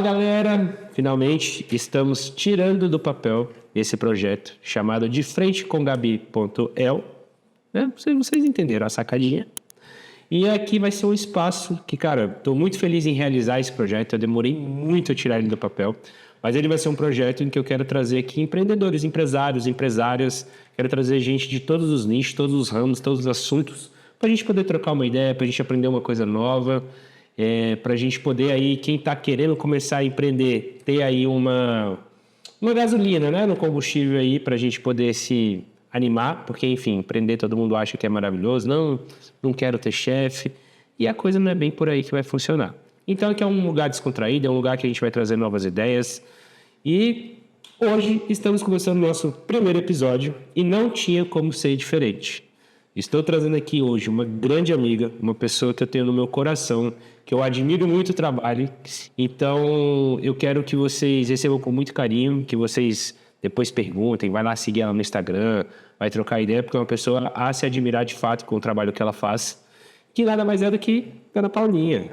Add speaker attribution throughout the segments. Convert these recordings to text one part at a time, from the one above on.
Speaker 1: galera! Finalmente estamos tirando do papel esse projeto chamado De Frente com Gabi.el. Vocês entenderam a sacadinha. E aqui vai ser um espaço que, cara, estou muito feliz em realizar esse projeto. Eu demorei muito a tirar ele do papel. Mas ele vai ser um projeto em que eu quero trazer aqui empreendedores, empresários, empresárias. Quero trazer gente de todos os nichos, todos os ramos, todos os assuntos. Para a gente poder trocar uma ideia, para a gente aprender uma coisa nova. Para a gente poder aí, quem está querendo começar a empreender, ter aí uma gasolina, né, no combustível aí, para a gente poder se animar, porque, enfim, empreender todo mundo acha que é maravilhoso, não quero ter chefe, e a coisa não é bem por aí que vai funcionar. Então, aqui é um lugar descontraído, é um lugar que a gente vai trazer novas ideias, e hoje estamos começando o nosso primeiro episódio, e não tinha como ser diferente. Estou trazendo aqui hoje uma grande amiga, uma pessoa que eu tenho no meu coração, que eu admiro muito o trabalho. Então, eu quero que vocês recebam com muito carinho, que vocês depois perguntem, vai lá seguir ela no Instagram, vai trocar ideia, porque é uma pessoa a se admirar de fato com o trabalho que ela faz, que nada mais é do que Ana Paulinha.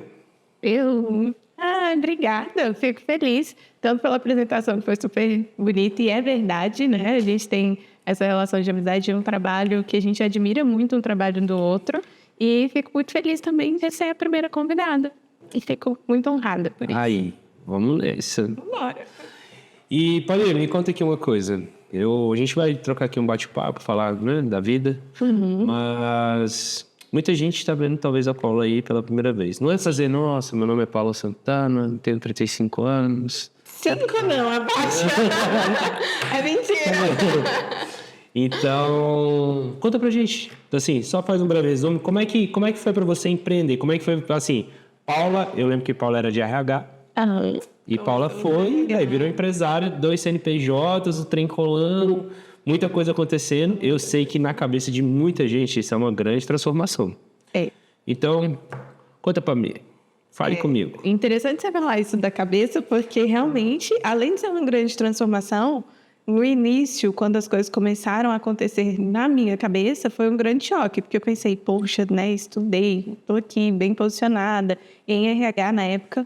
Speaker 2: Obrigada, eu fico feliz, tanto pela apresentação que foi super bonita, e é verdade, né? A gente tem essa relação de amizade, um trabalho que a gente admira muito um trabalho do outro, e fico muito feliz também de ser a primeira convidada, e fico muito honrada por isso.
Speaker 1: Aí, vamos nessa.
Speaker 2: Bora.
Speaker 1: E, Paulinha, me conta aqui uma coisa. A gente vai trocar aqui um bate-papo, falar, né, da vida, mas muita gente está vendo talvez a Paula aí pela primeira vez. Não é fazer, nossa, meu nome é Paula Santana, tenho 35 anos.
Speaker 2: 5 não, abaixo. É mentira.
Speaker 1: Então, conta pra gente, assim, só faz um breve resumo, como é que foi pra você empreender? Como é que foi, assim, Paula, eu lembro que Paula era de RH, e Paula foi, aí virou empresária, 2 CNPJs, o trem colando, muita coisa acontecendo. Eu sei que na cabeça de muita gente isso é uma grande transformação. Então, conta pra mim. Fale comigo.
Speaker 2: Interessante você falar isso da cabeça, porque realmente, além de ser uma grande transformação, no início, quando as coisas começaram a acontecer na minha cabeça, foi um grande choque, porque eu pensei, poxa, né, estudei, estou aqui bem posicionada em RH na época,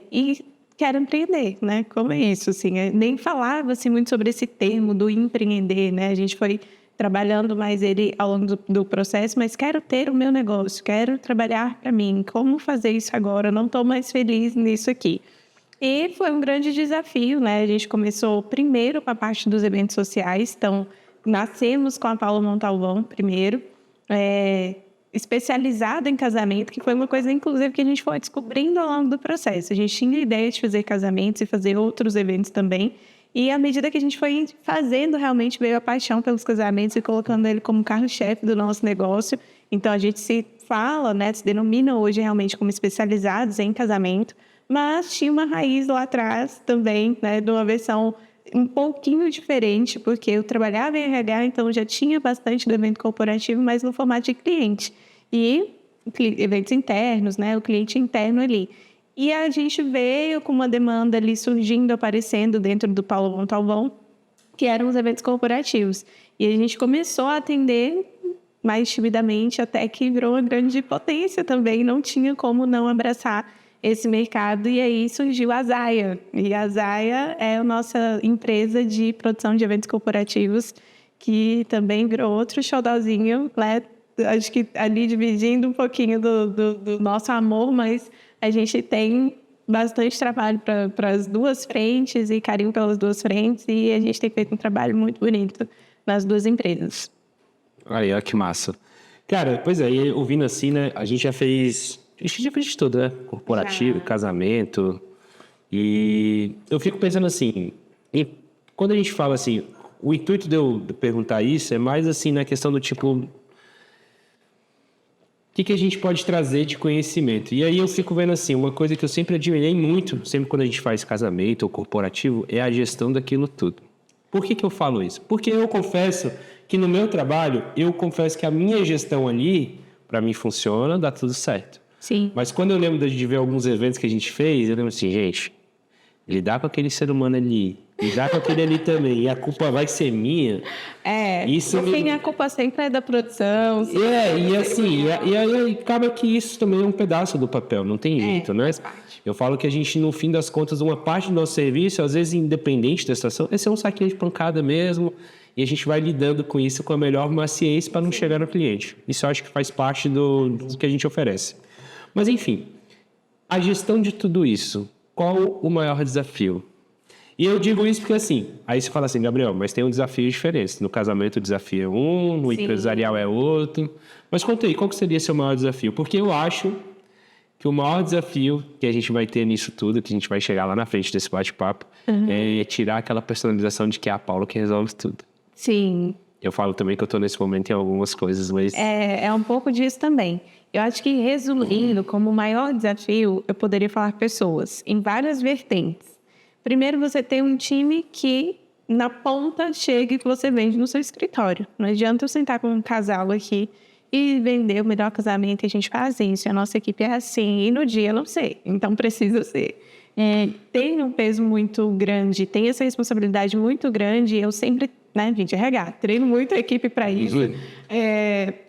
Speaker 2: e quero empreender, né? Como é isso, assim? Eu nem falava assim, muito sobre esse termo do empreender, né? A gente foi trabalhando mais ele ao longo do processo, mas quero ter o meu negócio, quero trabalhar para mim. Como fazer isso agora? Não estou mais feliz nisso aqui. E foi um grande desafio, né? A gente começou primeiro com a parte dos eventos sociais, então nascemos com a Paula Montalvão primeiro, especializada em casamento, que foi uma coisa, inclusive, que a gente foi descobrindo ao longo do processo. A gente tinha ideia de fazer casamentos e fazer outros eventos também, e à medida que a gente foi fazendo, realmente veio a paixão pelos casamentos e colocando ele como carro-chefe do nosso negócio. Então, a gente se fala, né, se denomina hoje realmente como especializados em casamento, mas tinha uma raiz lá atrás também, né, de uma versão um pouquinho diferente, porque eu trabalhava em RH, então já tinha bastante do evento corporativo, mas no formato de cliente. E eventos internos, né, o cliente interno ali. E a gente veio com uma demanda ali surgindo, aparecendo dentro do Paula Montalvão, que eram os eventos corporativos. E a gente começou a atender mais timidamente, até que virou uma grande potência também, não tinha como não abraçar esse mercado, e aí surgiu a Zaya. E a Zaya é a nossa empresa de produção de eventos corporativos, que também virou outro showzinho, né? Acho que ali dividindo um pouquinho do nosso amor, mas a gente tem bastante trabalho para as duas frentes e carinho pelas duas frentes, e a gente tem feito um trabalho muito bonito nas duas empresas.
Speaker 1: Aí, ó, que massa. Cara, pois é, e ouvindo assim, né, a gente já fez de tudo, né? Corporativo, casamento. E eu fico pensando assim, quando a gente fala assim, o intuito de eu perguntar isso é mais assim na questão do tipo, o que a gente pode trazer de conhecimento? E aí eu fico vendo assim, uma coisa que eu sempre admirei muito, sempre quando a gente faz casamento ou corporativo, é a gestão daquilo tudo. Por que eu falo isso? Porque eu confesso que no meu trabalho, que a minha gestão ali, para mim funciona, dá tudo certo.
Speaker 2: Sim.
Speaker 1: Mas quando eu lembro de ver alguns eventos que a gente fez, eu lembro assim, gente, lidar com aquele ser humano ali, lidar com aquele ali também, e a culpa vai ser minha.
Speaker 2: Isso no fim, a culpa sempre é da produção.
Speaker 1: E assim, e aí acaba que isso também é um pedaço do papel, não tem jeito, né? Eu falo que a gente, no fim das contas, uma parte do nosso serviço, às vezes independente da estação, é ser um saquinho de pancada mesmo, e a gente vai lidando com isso com a melhor maciez para não chegar no cliente. Isso eu acho que faz parte do que a gente oferece. Mas, enfim, a gestão de tudo isso, qual o maior desafio? E eu digo isso porque, assim, aí você fala assim, Gabriel, mas tem um desafio diferente. No casamento o desafio é um, no empresarial é outro. Mas conta aí, qual que seria seu maior desafio? Porque eu acho que o maior desafio que a gente vai ter nisso tudo, que a gente vai chegar lá na frente desse bate-papo, é tirar aquela personalização de que é a Paula que resolve tudo.
Speaker 2: Sim.
Speaker 1: Eu falo também que eu estou nesse momento em algumas coisas, mas...
Speaker 2: É um pouco disso também. Eu acho que, resumindo, como o maior desafio, eu poderia falar pessoas, em várias vertentes. Primeiro, você tem um time que, na ponta, chega e que você vende no seu escritório. Não adianta eu sentar com um casal aqui e vender o melhor casamento que a gente faz isso. A nossa equipe é assim, e no dia eu não sei. Então, precisa ser. Tem um peso muito grande, tem essa responsabilidade muito grande. Eu sempre, vim de RH, treino muito a equipe para isso.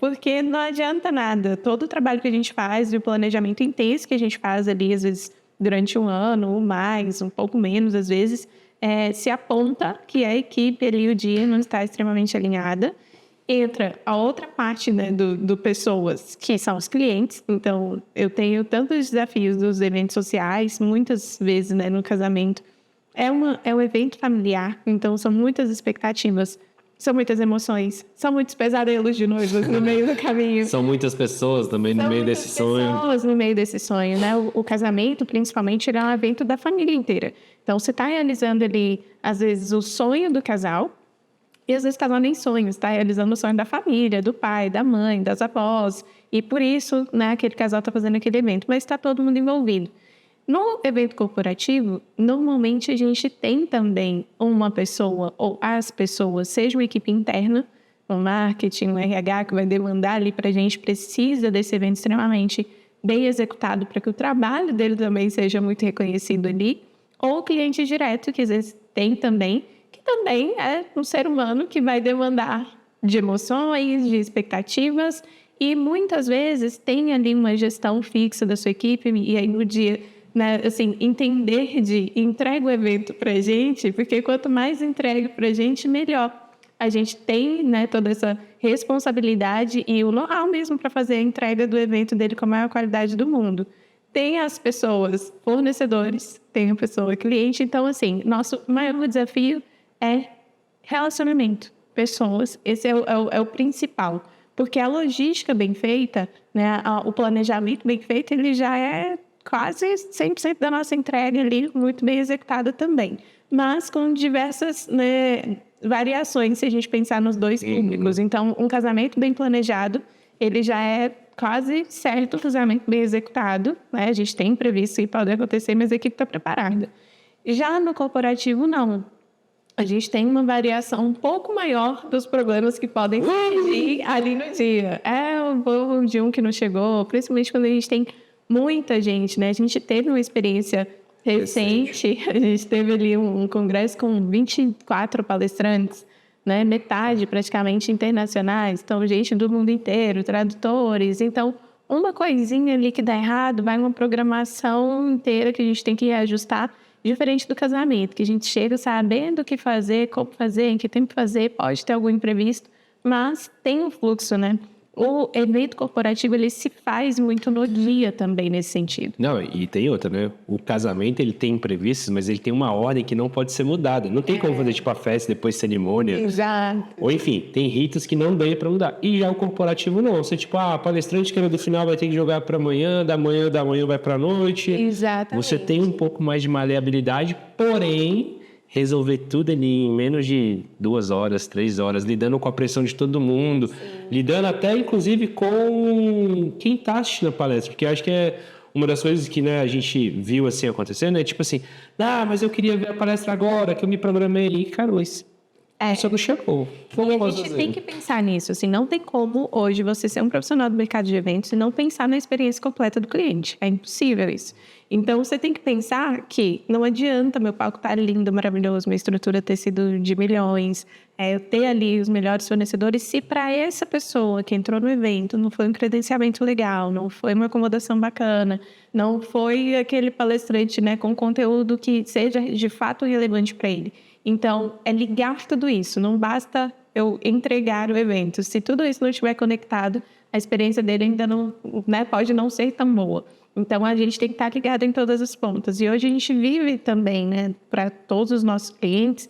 Speaker 2: Porque não adianta nada. Todo o trabalho que a gente faz e o planejamento intenso que a gente faz ali, às vezes, durante um ano ou mais, um pouco menos, às vezes, se aponta que a equipe ali, o dia, não está extremamente alinhada. Entra a outra parte, do pessoas, que são os clientes. Então, eu tenho tantos desafios dos eventos sociais, muitas vezes, no casamento. É um evento familiar, então são muitas expectativas, são muitas emoções, são muitos pesadelos de noivas no meio do caminho.
Speaker 1: São muitas pessoas também no meio desse sonho.
Speaker 2: São muitas pessoas no meio desse sonho, O casamento, principalmente, ele é um evento da família inteira. Então, você está realizando ali, às vezes, o sonho do casal, e às vezes o casal nem sonha, está realizando o sonho da família, do pai, da mãe, das avós. E por isso, aquele casal está fazendo aquele evento, mas está todo mundo envolvido. No evento corporativo, normalmente a gente tem também uma pessoa ou as pessoas, seja uma equipe interna, o marketing, o RH, que vai demandar ali para a gente, precisa desse evento extremamente bem executado para que o trabalho dele também seja muito reconhecido ali, ou o cliente direto, que às vezes tem também, que também é um ser humano que vai demandar de emoções, de expectativas, e muitas vezes tem ali uma gestão fixa da sua equipe, e aí no dia, entender de entrega o evento para a gente, porque quanto mais entrega para a gente, melhor. A gente tem, toda essa responsabilidade e o know-how mesmo para fazer a entrega do evento dele com a maior qualidade do mundo. Tem as pessoas fornecedores, tem a pessoa cliente, então, nosso maior desafio é relacionamento, pessoas, esse é o principal, porque a logística bem feita, o planejamento bem feito, ele já é quase 100% da nossa entrega ali, muito bem executada também, mas com diversas variações, se a gente pensar nos dois públicos. Então, um casamento bem planejado, ele já é quase certo, um casamento bem executado, A gente tem previsto que pode acontecer, mas a equipe está preparada. Já no corporativo, não. A gente tem uma variação um pouco maior dos problemas que podem surgir ali no dia. O povo de um que não chegou, principalmente quando a gente tem muita gente, A gente teve uma experiência recente, a gente teve ali um congresso com 24 palestrantes, metade praticamente internacionais, então gente do mundo inteiro, tradutores. Então, uma coisinha ali que dá errado, vai uma programação inteira que a gente tem que reajustar. Diferente do casamento, que a gente chega sabendo o que fazer, como fazer, em que tempo fazer, pode ter algum imprevisto, mas tem um fluxo, O evento corporativo, ele se faz muito no dia também, nesse sentido.
Speaker 1: Não, e tem outra, O casamento, ele tem imprevistos, mas ele tem uma ordem que não pode ser mudada. Não tem como fazer, tipo, a festa, depois cerimônia.
Speaker 2: Exato.
Speaker 1: Ou, enfim, tem ritos que não dê para mudar. E já o corporativo, não. Você, tipo, a palestrante que era do final vai ter que jogar para amanhã, da manhã vai para a noite.
Speaker 2: Exatamente.
Speaker 1: Você tem um pouco mais de maleabilidade, porém... resolver tudo ali em menos de 2 horas, 3 horas, lidando com a pressão de todo mundo, lidando até, inclusive, com quem está assistindo a palestra, porque eu acho que é uma das coisas que a gente viu assim acontecendo, tipo assim, mas eu queria ver a palestra agora, que eu me programei, e cara, só não chegou.
Speaker 2: A gente tem que pensar nisso, não tem como hoje você ser um profissional do mercado de eventos e não pensar na experiência completa do cliente. É impossível isso. Então, você tem que pensar que não adianta meu palco estar lindo, maravilhoso, minha estrutura ter sido de milhões, eu ter ali os melhores fornecedores, se para essa pessoa que entrou no evento não foi um credenciamento legal, não foi uma acomodação bacana, não foi aquele palestrante, né, com conteúdo que seja de fato relevante para ele. Então, é ligar tudo isso, não basta eu entregar o evento. Se tudo isso não estiver conectado, a experiência dele ainda não, né, pode não ser tão boa. Então, a gente tem que estar ligado em todas as pontas. E hoje a gente vive também, né, para todos os nossos clientes,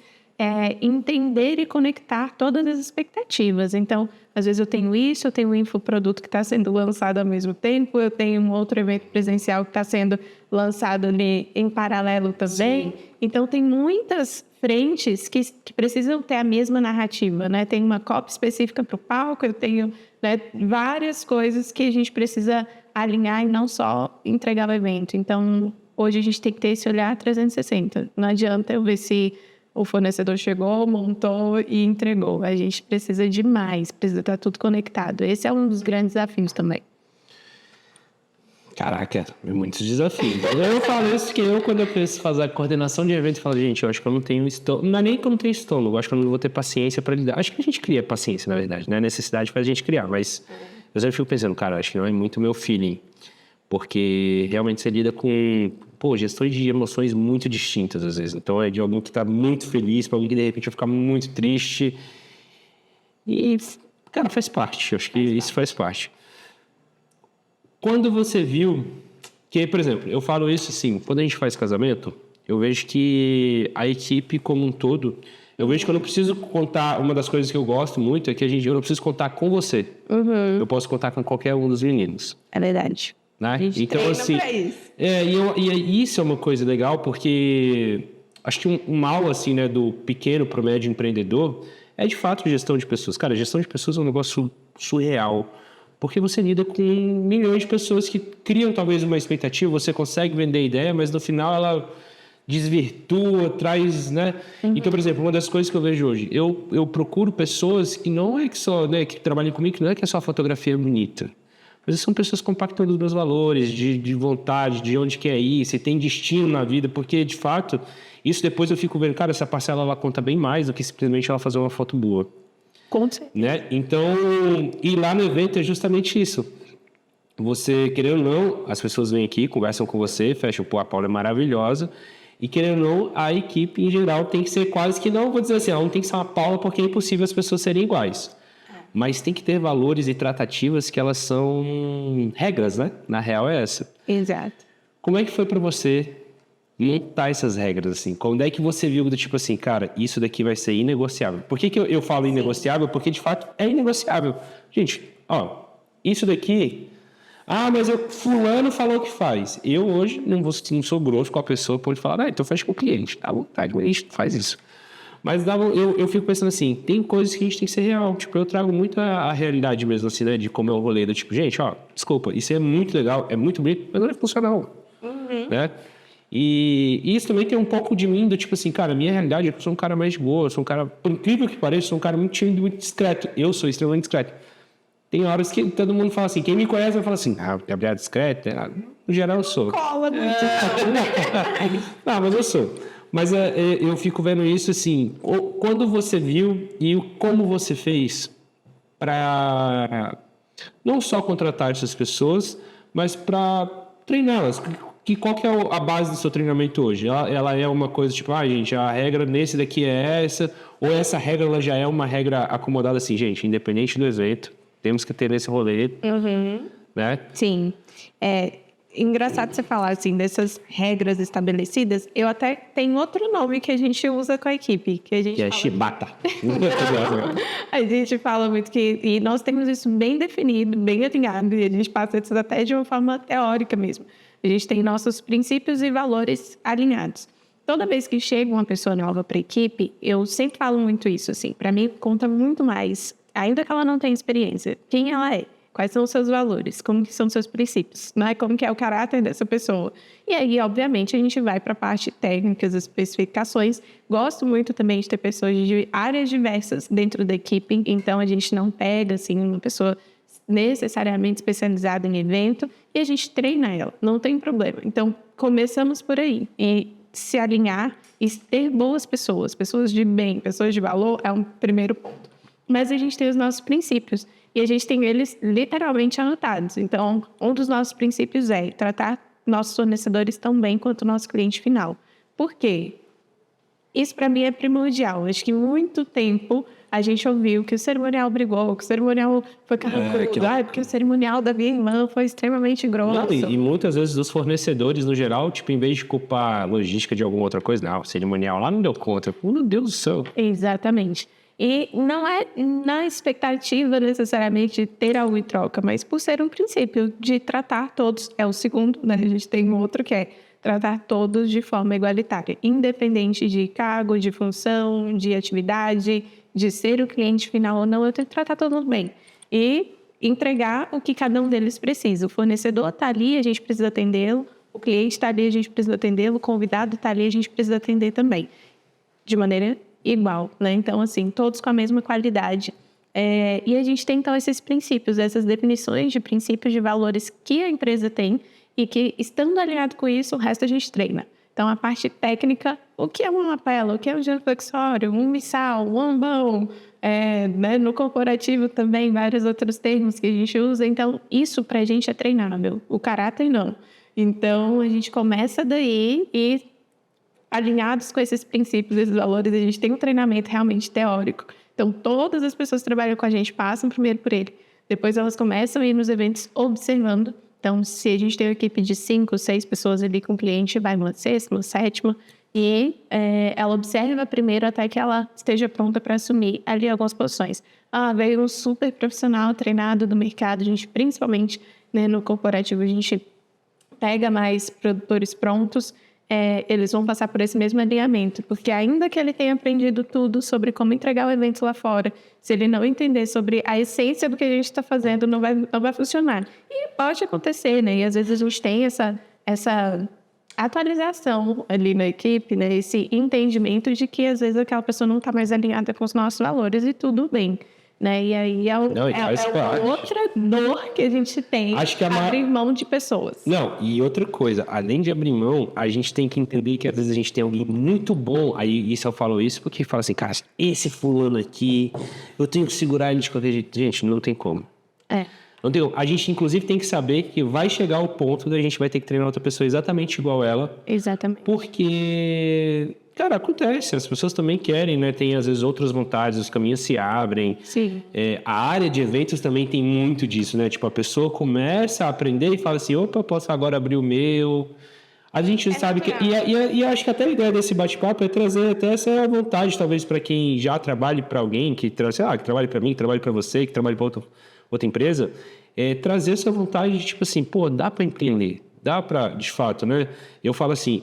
Speaker 2: entender e conectar todas as expectativas. Então, às vezes eu tenho isso, eu tenho um infoproduto que está sendo lançado ao mesmo tempo, eu tenho um outro evento presencial que está sendo lançado ali em paralelo também. Sim. Então, tem muitas frentes que precisam ter a mesma narrativa, né? Tem uma copy específica para o palco, eu tenho, né, várias coisas que a gente precisa alinhar e não só entregar o evento. Então, hoje a gente tem que ter esse olhar 360. Não adianta eu ver se o fornecedor chegou, montou e entregou. A gente precisa de mais, precisa estar tudo conectado. Esse é um dos grandes desafios também.
Speaker 1: Caraca, é muitos desafios. Eu falo isso que quando eu penso em fazer a coordenação de evento, eu falo, gente, eu acho que eu não tenho estômago. Não é nem que eu não tenho estômago, eu acho que eu não vou ter paciência para lidar. Acho que a gente cria paciência, na verdade, né? A necessidade faz a gente criar, mas eu sempre fico pensando, cara, acho que não é muito meu feeling. Porque realmente você lida com, gestões de emoções muito distintas, às vezes. Então, é de alguém que está muito feliz para alguém que, de repente, vai ficar muito triste. E, cara, faz parte. Eu acho que isso faz parte. Quando você viu que, por exemplo, eu falo isso assim, quando a gente faz casamento, eu vejo que a equipe como um todo, eu vejo que eu não preciso contar, uma das coisas que eu gosto muito é que eu não preciso contar com você.
Speaker 2: Uhum.
Speaker 1: Eu posso contar com qualquer um dos meninos.
Speaker 2: É verdade.
Speaker 1: Né?
Speaker 2: A gente
Speaker 1: então, assim,
Speaker 2: pra isso.
Speaker 1: E isso é uma coisa legal, porque acho que um mal, assim, né, do pequeno para o médio empreendedor é, de fato, gestão de pessoas. Cara, gestão de pessoas é um negócio surreal. Porque você lida com milhões de pessoas que criam talvez uma expectativa, você consegue vender a ideia, mas no final ela desvirtua, traz, né? Uhum. Então, por exemplo, uma das coisas que eu vejo hoje, eu procuro pessoas que não é que só, né, que trabalham comigo, que não é que é só a fotografia bonita, mas são pessoas compactando os meus valores, de vontade, de onde quer ir, se tem destino na vida, porque, de fato, isso depois eu fico vendo, cara, essa parcela ela conta bem mais do que simplesmente ela fazer uma foto boa.
Speaker 2: Com certeza.
Speaker 1: Né? Então, ir lá no evento é justamente isso. Você, querendo ou não, as pessoas vêm aqui, conversam com você, fecham, a Paula é maravilhosa, e querendo ou não, a equipe em geral tem que ser quase que, não vou dizer assim, não tem que ser uma Paula porque é impossível as pessoas serem iguais. Mas tem que ter valores e tratativas que elas são regras, né? Na real é essa.
Speaker 2: Exato.
Speaker 1: Como é que foi para você montar essas regras, assim? Quando é que você viu do tipo assim, cara, isso daqui vai ser inegociável? Por que eu falo inegociável? Porque, de fato, é inegociável. Gente, isso daqui... mas fulano falou que faz. Eu, hoje, não sou grosso com a pessoa, pode falar, então fecha com o cliente, tá à vontade, mas a gente faz isso. Mas eu fico pensando assim, tem coisas que a gente tem que ser real. Tipo, eu trago muito a realidade mesmo, assim, né? De como é o rolê. Do tipo, gente, desculpa, isso é muito legal, é muito bonito, mas não é funcional.
Speaker 2: Uhum.
Speaker 1: Né? E isso também tem um pouco de mim, do tipo assim, cara, a minha realidade é que eu sou um cara mais de boa, eu sou um cara, por incrível que pareça, sou um cara muito tímido, muito discreto. Eu sou extremamente discreto. Tem horas que todo mundo fala assim, quem me conhece vai falar assim, o Gabriel é discreto? No geral eu sou.
Speaker 2: Cola,
Speaker 1: Não, mas eu sou. Mas eu fico vendo isso assim, quando você viu e como você fez para não só contratar essas pessoas, mas para treiná-las. Qual que é a base do seu treinamento hoje? Ela é uma coisa tipo, gente, a regra nesse daqui é essa, ou essa regra ela já é uma regra acomodada assim, gente, independente do evento, temos que ter esse rolê, né?
Speaker 2: Sim. Engraçado você falar assim dessas regras estabelecidas. Eu até tenho outro nome que a gente usa com a equipe, que é
Speaker 1: chibata.
Speaker 2: A gente fala muito e nós temos isso bem definido, bem alinhado, e a gente passa isso até de uma forma teórica mesmo. A gente tem nossos princípios e valores alinhados. Toda vez que chega uma pessoa nova para a equipe, eu sempre falo muito isso assim. Para mim conta muito mais, ainda que ela não tenha experiência, quem ela é. Quais são os seus valores? Como que são os seus princípios? Né? Como que é o caráter dessa pessoa? E aí, obviamente, a gente vai para a parte técnica, as especificações. Gosto muito também de ter pessoas de áreas diversas dentro da equipe. Então, a gente não pega assim, uma pessoa necessariamente especializada em evento e a gente treina ela. Não tem problema. Então, começamos por aí. E se alinhar e ter boas pessoas de bem, pessoas de valor, é um primeiro ponto. Mas a gente tem os nossos princípios e a gente tem eles literalmente anotados. Então, um dos nossos princípios é tratar nossos fornecedores tão bem quanto o nosso cliente final. Por quê? Isso, para mim, é primordial. Acho que muito tempo a gente ouviu que o cerimonial brigou, que o cerimonial foi carrancudo, porque o cerimonial da minha irmã foi extremamente grosso.
Speaker 1: Não, e muitas vezes os fornecedores, no geral, tipo, em vez de culpar a logística de alguma outra coisa, não, o cerimonial lá não deu conta. Meu Deus do céu.
Speaker 2: Exatamente. E não é na expectativa necessariamente de ter algo em troca, mas por ser um princípio de tratar todos, é o segundo, né? A gente tem um outro que é tratar todos de forma igualitária, independente de cargo, de função, de atividade, de ser o cliente final ou não, eu tenho que tratar todos bem. E entregar o que cada um deles precisa. O fornecedor está ali, a gente precisa atendê-lo, o cliente está ali, a gente precisa atendê-lo, o convidado está ali, a gente precisa atender também, de maneira igual, né? Então, assim, todos com a mesma qualidade. E a gente tem, então, esses princípios, essas definições de princípios de valores que a empresa tem e que, estando alinhado com isso, o resto a gente treina. Então, a parte técnica, o que é uma lapela, o que é um genuflexório, um missal, um ambão, né? No corporativo também, vários outros termos que a gente usa. Então, isso para a gente é treinável, o caráter não. Então, a gente começa daí e, alinhados com esses princípios, esses valores, a gente tem um treinamento realmente teórico. Então, todas as pessoas que trabalham com a gente passam primeiro por ele. Depois, elas começam a ir nos eventos observando. Então, se a gente tem uma equipe de 5, 6 pessoas ali com o cliente, vai uma sexta, uma sétima, e ela observa primeiro até que ela esteja pronta para assumir ali algumas posições. Veio um super profissional treinado do mercado, a gente, principalmente, né, no corporativo, a gente pega mais produtores prontos, eles vão passar por esse mesmo alinhamento, porque ainda que ele tenha aprendido tudo sobre como entregar o evento lá fora, se ele não entender sobre a essência do que a gente está fazendo, não vai funcionar. E pode acontecer, né? E às vezes a gente tem essa atualização ali na equipe, né? Esse entendimento de que às vezes aquela pessoa não está mais alinhada com os nossos valores e tudo bem. Né? E aí é uma outra dor que a gente tem,
Speaker 1: acho que
Speaker 2: abrir mão de pessoas.
Speaker 1: Não, e outra coisa, além de abrir mão, a gente tem que entender que às vezes a gente tem alguém muito bom, aí isso eu falo isso porque fala assim, cara, esse fulano aqui, eu tenho que segurar ele de qualquer jeito. Gente, não tem como. Não tem como. A gente, inclusive, tem que saber que vai chegar o ponto da gente vai ter que treinar outra pessoa exatamente igual ela.
Speaker 2: Exatamente.
Speaker 1: Porque, cara, acontece, as pessoas também querem, né? Tem, às vezes, outras vontades, os caminhos se abrem.
Speaker 2: Sim.
Speaker 1: A área de eventos também tem muito disso, né? Tipo, a pessoa começa a aprender e fala assim, opa, posso agora abrir o meu. A gente sabe que... E acho que até a ideia desse bate-papo é trazer até essa vontade, talvez, para quem já trabalhe para alguém, que trabalhe para mim, que trabalhe para você, que trabalhe para outra empresa, trazer essa vontade de, tipo assim, pô, dá para empreender. Dá para, de fato, né? Eu falo assim,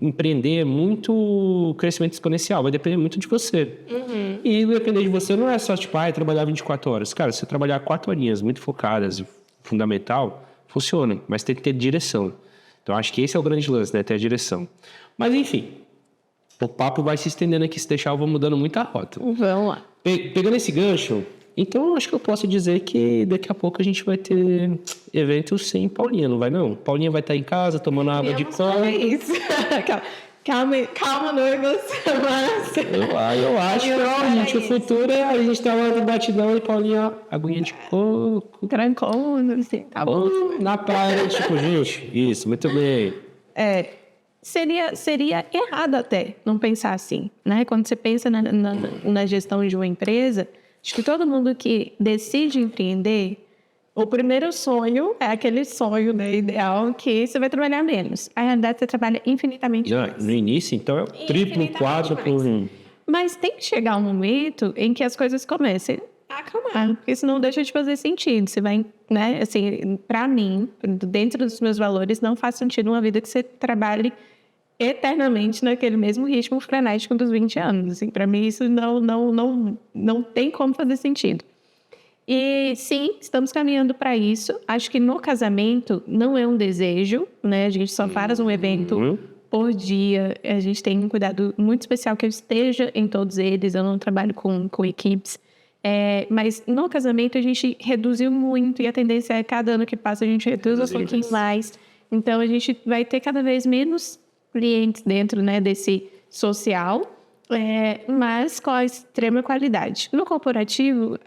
Speaker 1: empreender é muito crescimento exponencial, vai depender muito de você.
Speaker 2: Uhum.
Speaker 1: E depender de você não é só, tipo, trabalhar 24 horas. Cara, se você trabalhar 4 horinhas muito focadas, fundamental, funciona, mas tem que ter direção. Então, acho que esse é o grande lance, né? Ter a direção. Mas, enfim, o papo vai se estendendo aqui, se deixar eu vou mudando muito a rota.
Speaker 2: Vamos lá.
Speaker 1: Pegando esse gancho... Então, acho que eu posso dizer que daqui a pouco a gente vai ter eventos sem Paulinha, não vai não? Paulinha vai estar em casa tomando água de coco.
Speaker 2: Isso. Calma, noiva.
Speaker 1: Eu acho que gente, o futuro é a gente estar lá no batidão e Paulinha, aguinha de coco.
Speaker 2: Trancona, assim, tá bom.
Speaker 1: Na praia, tipo, gente, isso, muito bem.
Speaker 2: Seria errado até não pensar assim, né? Quando você pensa na gestão de uma empresa... Acho que todo mundo que decide empreender, o primeiro sonho é aquele sonho, né, ideal que você vai trabalhar menos. A realidade, você trabalha infinitamente mais.
Speaker 1: No início, então, é o triplo, quádruplo.
Speaker 2: Mas tem que chegar um momento em que as coisas comecem a acalmar, porque senão deixa de fazer sentido. Você vai, né, assim, para mim, dentro dos meus valores, não faz sentido uma vida que você trabalhe eternamente naquele mesmo ritmo frenético dos 20 anos. Assim, para mim, isso não tem como fazer sentido. E, sim, estamos caminhando para isso. Acho que no casamento não é um desejo, né? A gente só faz um evento por dia. A gente tem um cuidado muito especial que eu esteja em todos eles. Eu não trabalho com equipes. Mas no casamento a gente reduziu muito e a tendência é cada ano que passa a gente reduz um pouquinho mais. Então, a gente vai ter cada vez menos clientes dentro, né, desse social, mas com a extrema qualidade. No corporativo,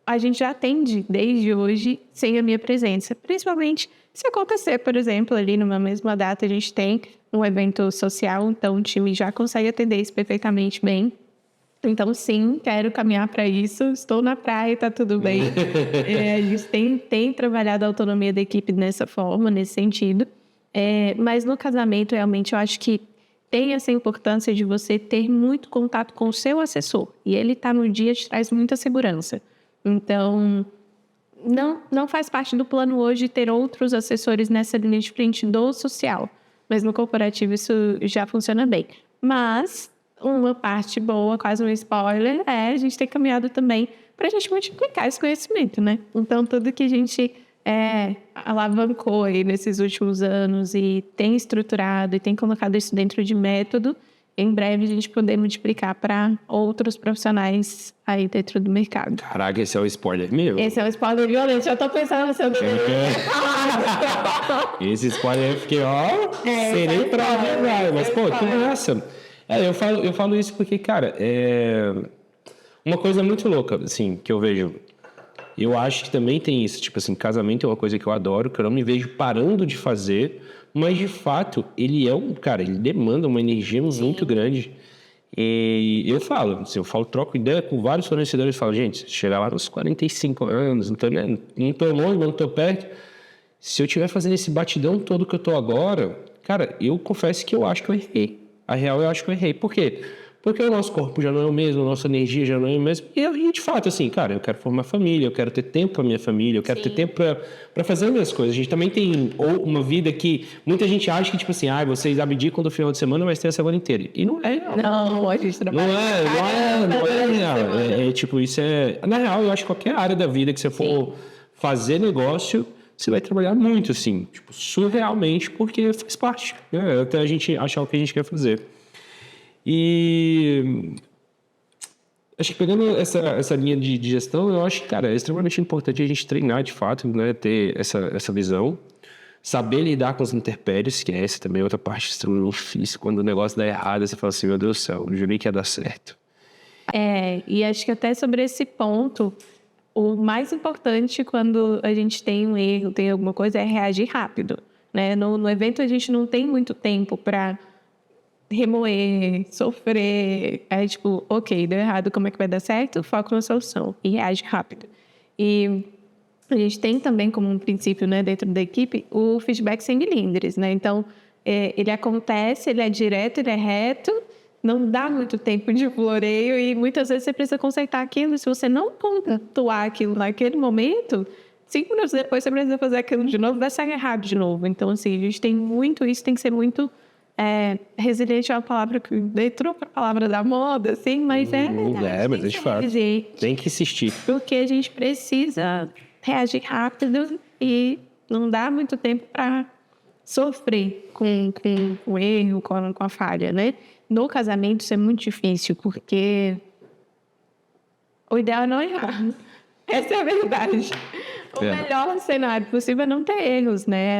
Speaker 2: a gente já atende desde hoje sem a minha presença, principalmente se acontecer, por exemplo, ali numa mesma data a gente tem um evento social, então o time já consegue atender isso perfeitamente bem. Então, sim, quero caminhar para isso. Estou na praia, tá tudo bem. A gente tem trabalhado a autonomia da equipe dessa forma, nesse sentido. Mas no casamento, realmente, eu acho que tem essa importância de você ter muito contato com o seu assessor. E ele tá no dia, te traz muita segurança. Então, não faz parte do plano hoje ter outros assessores nessa linha de frente do social. Mas no corporativo isso já funciona bem. Mas uma parte boa, quase um spoiler, a gente tem caminhado também para a gente multiplicar esse conhecimento, né? Então, tudo que a gente alavancou aí nesses últimos anos e tem estruturado e tem colocado isso dentro de método, em breve a gente poder multiplicar para outros profissionais aí dentro do mercado.
Speaker 1: Caraca, esse é o spoiler meu?
Speaker 2: Esse é um spoiler violento, eu tô pensando no seu
Speaker 1: Esse spoiler eu fiquei, serei pra verdade. Mas, pô, que massa. Eu falo isso porque, cara, uma coisa muito louca, assim, que eu vejo. Eu acho que também tem isso, tipo assim, casamento é uma coisa que eu adoro, que eu não me vejo parando de fazer, mas de fato, ele demanda uma energia muito grande. E eu falo, assim, troco ideia com vários fornecedores, falo, gente, chegar lá nos 45 anos, então, né, não tô longe, não tô perto. Se eu estiver fazendo esse batidão todo que eu tô agora, cara, eu confesso que eu acho que eu errei. A real, eu acho que eu errei. Por quê? Porque o nosso corpo já não é o mesmo, a nossa energia já não é o mesmo. E de fato, assim, cara, eu quero formar família, eu quero ter tempo para minha família, eu quero ter tempo para fazer as minhas coisas. A gente também tem uma vida que muita gente acha que, tipo assim, vocês abdicam do final de semana, mas tem a semana inteira. E não é.
Speaker 2: Não, a gente trabalha.
Speaker 1: Não é real. Tipo, isso é... Na real, eu acho que qualquer área da vida que você for fazer negócio, você vai trabalhar muito, assim, tipo, surrealmente, porque faz parte, né? Até a gente achar o que a gente quer fazer. E acho que pegando essa linha de gestão, eu acho que, cara, é extremamente importante a gente treinar de fato, né? Ter essa visão, saber lidar com os intempéries, que essa também é outra parte extremamente difícil. Quando o negócio dá errado, você fala assim, meu Deus do céu, eu jurei que ia dar certo.
Speaker 2: E acho que até sobre esse ponto, o mais importante quando a gente tem um erro, tem alguma coisa, é reagir rápido, né? No evento a gente não tem muito tempo para remoer, sofrer, tipo, ok, deu errado, como é que vai dar certo? Foco na solução e reage rápido. E a gente tem também como um princípio, né, dentro da equipe, o feedback sem milímetros, né? Então, ele acontece, ele é direto, ele é reto, não dá muito tempo de floreio e muitas vezes você precisa consertar aquilo. Se você não pontuar aquilo naquele momento, 5 minutos depois você precisa fazer aquilo de novo, vai sair errado de novo. Então, assim, a gente tem muito isso, tem que ser muito... resiliente é uma palavra que entrou para a palavra da moda, assim, mas
Speaker 1: mas de fato, tem que insistir.
Speaker 2: Porque a gente precisa reagir rápido e não dá muito tempo para sofrer com o erro, com a falha, né? No casamento isso é muito difícil, porque o ideal é não errar. Essa é a verdade. O melhor cenário possível é não ter erros, né?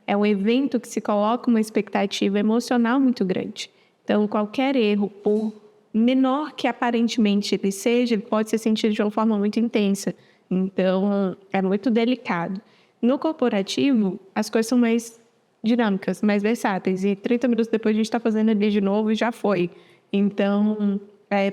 Speaker 2: É um evento que se coloca uma expectativa emocional muito grande. Então, qualquer erro, por menor que aparentemente ele seja, ele pode ser sentido de uma forma muito intensa. Então, é muito delicado. No corporativo, as coisas são mais dinâmicas, mais versáteis. E 30 minutos depois a gente está fazendo ali de novo e já foi. Então,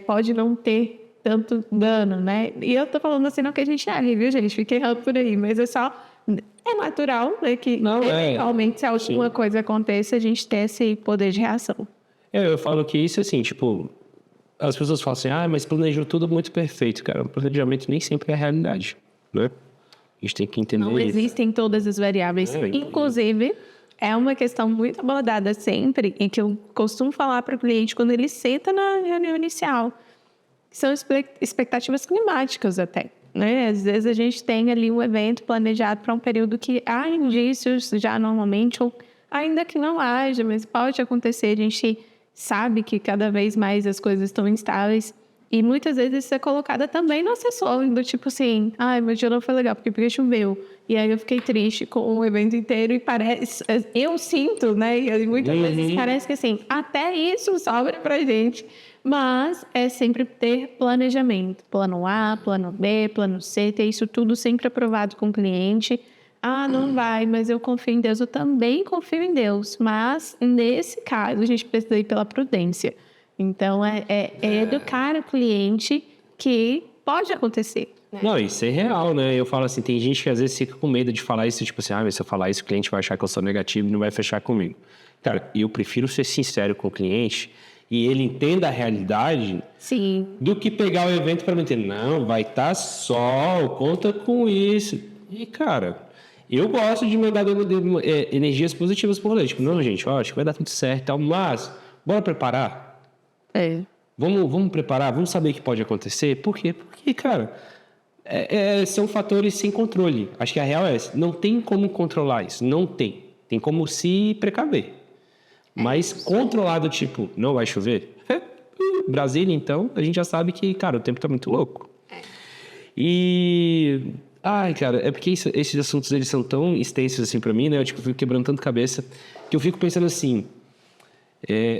Speaker 2: pode não ter tanto dano, né? E eu tô falando assim, não que a gente erre, viu, gente? Fiquei errando por aí, mas é natural, né, que eventualmente se alguma coisa aconteça, a gente ter esse poder de reação.
Speaker 1: Eu falo que isso, assim, tipo, as pessoas falam assim, mas planejou tudo muito perfeito, cara. O planejamento nem sempre é a realidade, né? A gente tem que entender isso.
Speaker 2: Não existem todas as variáveis. Inclusive, é uma questão muito abordada sempre, em que eu costumo falar para o cliente quando ele senta na reunião inicial, que são expectativas climáticas até. Né? Às vezes a gente tem ali um evento planejado para um período que há indícios já normalmente, ou ainda que não haja, mas pode acontecer. A gente sabe que cada vez mais as coisas estão instáveis. E muitas vezes isso é colocada também no assessor, do tipo assim, ai, meu dia não foi legal porque choveu. E aí eu fiquei triste com o evento inteiro e parece, eu sinto, né? E muitas vezes parece que assim, até isso sobra pra gente. Mas é sempre ter planejamento. Plano A, plano B, plano C, ter isso tudo sempre aprovado com o cliente. Ah, não vai, mas eu confio em Deus. Eu também confio em Deus. Mas, nesse caso, a gente precisa ir pela prudência. Então, é educar o cliente que pode acontecer. Né?
Speaker 1: Não, isso é real, né? Eu falo assim, tem gente que às vezes fica com medo de falar isso, tipo assim, mas se eu falar isso, o cliente vai achar que eu sou negativo e não vai fechar comigo. Cara, eu prefiro ser sincero com o cliente e ele entenda a realidade.
Speaker 2: Sim.
Speaker 1: Do que pegar o evento para mentir. Não, vai estar sol, conta com isso. E, cara, eu gosto de mandar energias positivas por ele. Tipo, não, gente, ó, acho que vai dar tudo certo e tal, mas bora preparar? Vamos preparar, vamos saber o que pode acontecer. Por quê? Porque, cara, são fatores sem controle. Acho que a real é essa. Não tem como controlar isso. Não tem. Tem como se precaver. Mas controlado, tipo, não vai chover? Brasília, então, a gente já sabe que, cara, o tempo tá muito louco. E... Ai, cara, é porque esses assuntos, eles são tão extensos, assim, pra mim, né? Eu, tipo, fico quebrando tanto cabeça que eu fico pensando assim...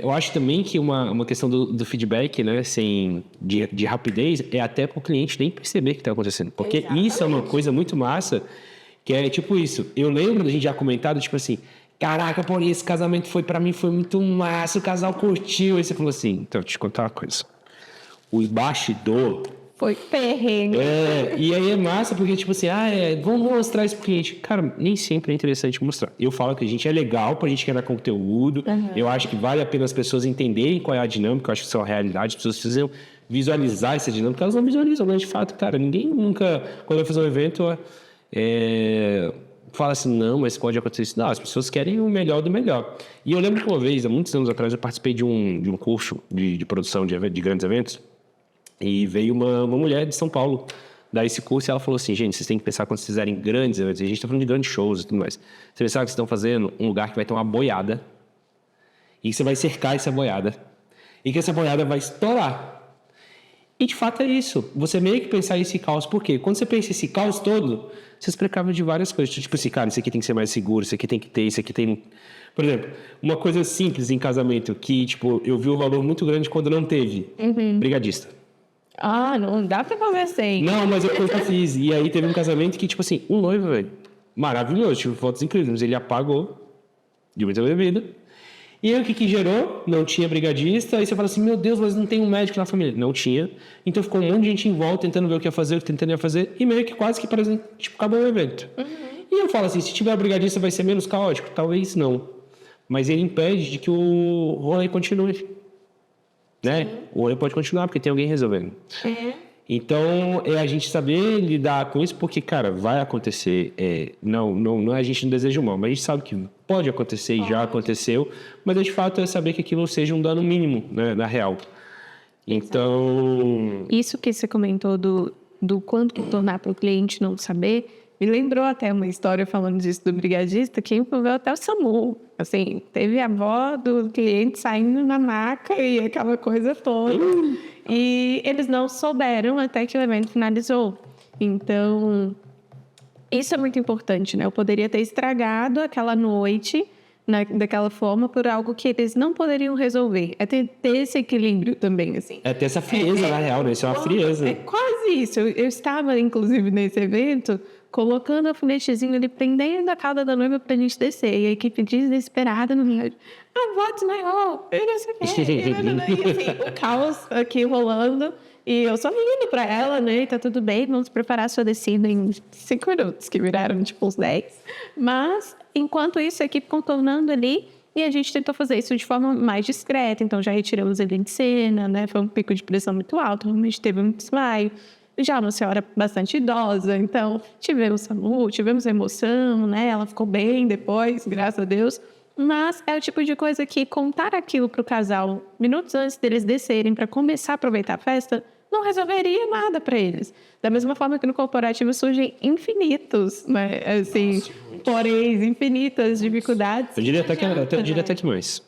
Speaker 1: eu acho também que uma questão do feedback, né, assim, de rapidez, é até para o cliente nem perceber o que está acontecendo. Porque Exatamente. Isso é uma coisa muito massa, que é tipo isso. Eu lembro da gente já comentado, tipo assim, caraca, por esse casamento para mim foi muito massa, o casal curtiu. Aí você falou assim, então, deixa eu te contar uma coisa. O bastidor...
Speaker 2: Foi perrengue.
Speaker 1: E aí é massa porque, tipo assim, vamos mostrar isso pro cliente. Cara, nem sempre é interessante mostrar. Eu falo que a gente é legal pra gente criar conteúdo. Eu acho que vale a pena as pessoas entenderem qual é a dinâmica. Eu acho que isso é uma realidade. As pessoas precisam visualizar essa dinâmica. Elas não visualizam, né? De fato, cara, ninguém nunca, quando vai fazer um evento, fala assim, não, mas pode acontecer isso. Não, as pessoas querem o melhor do melhor. E eu lembro que uma vez, há muitos anos atrás, eu participei de um curso de produção de grandes eventos. E veio uma mulher de São Paulo dar esse curso e ela falou assim, gente, vocês têm que pensar quando vocês fizerem grandes eventos, a gente está falando de grandes shows e tudo mais. Vocês pensaram que vocês estão fazendo um lugar que vai ter uma boiada e que você vai cercar essa boiada e que essa boiada vai estourar. E de fato é isso. Você meio que pensar esse caos. Por quê? Quando você pensa esse caos todo, você se precava de várias coisas. Tipo assim, cara, isso aqui tem que ser mais seguro, isso aqui tem que ter, isso aqui tem... Por exemplo, uma coisa simples em casamento que, tipo, eu vi um valor muito grande quando não teve. Brigadista.
Speaker 2: Ah, não dá pra fazer sem.
Speaker 1: Não, mas eu nunca fiz. E aí teve um casamento que, tipo assim, um noivo, velho, maravilhoso, tipo, fotos incríveis, mas ele apagou de muita bebida. E aí o que gerou? Não tinha brigadista. Aí você fala assim, meu Deus, mas não tem um médico na família. Não tinha. Então ficou um monte de gente em volta tentando ver o que ia fazer, tentando ia fazer. E meio que quase que, por exemplo, tipo, acabou o evento. E eu falo assim, se tiver brigadista vai ser menos caótico? Talvez não. Mas ele impede de que o rolê continue. Né? O rolê pode continuar, porque tem alguém resolvendo. Então, é a gente saber lidar com isso, porque, cara, vai acontecer. Não a gente não deseja o mal, mas a gente sabe que pode acontecer e já aconteceu, mas de fato é saber que aquilo seja um dano mínimo, né, na real. Então...
Speaker 2: Isso que você comentou do quanto tornar para o cliente não saber, me lembrou até uma história falando disso do brigadista, que envolveu até o SAMU. Assim, teve a avó do cliente saindo na maca e aquela coisa toda. E eles não souberam até que o evento finalizou. Então, isso é muito importante, né? Eu poderia ter estragado aquela noite daquela forma por algo que eles não poderiam resolver. É ter esse equilíbrio também, assim.
Speaker 1: É ter essa frieza, na real, né? Isso é uma frieza.
Speaker 2: É quase isso. Eu estava, inclusive, nesse evento... colocando o alfinetezinho ali, prendendo a cauda da noiva pra gente descer. E a equipe desesperada no meio. A avó desmaiou. Eu não sei o quê. E assim, o caos aqui rolando. E eu só indo pra ela, né? E tá tudo bem, vamos preparar a sua descida em 5 minutos, que viraram tipo uns 10. Mas, enquanto isso, a equipe contornando ali. E a gente tentou fazer isso de forma mais discreta. Então, já retiramos ele de cena, né? Foi um pico de pressão muito alto. Realmente teve um desmaio. Já uma senhora bastante idosa, então tivemos SAMU, tivemos emoção, né? Ela ficou bem depois, graças a Deus. Mas é o tipo de coisa que contar aquilo para o casal minutos antes deles descerem para começar a aproveitar a festa não resolveria nada para eles. Da mesma forma que no corporativo surgem infinitos, né? Assim, porém, infinitas dificuldades.
Speaker 1: Eu diria até que mais.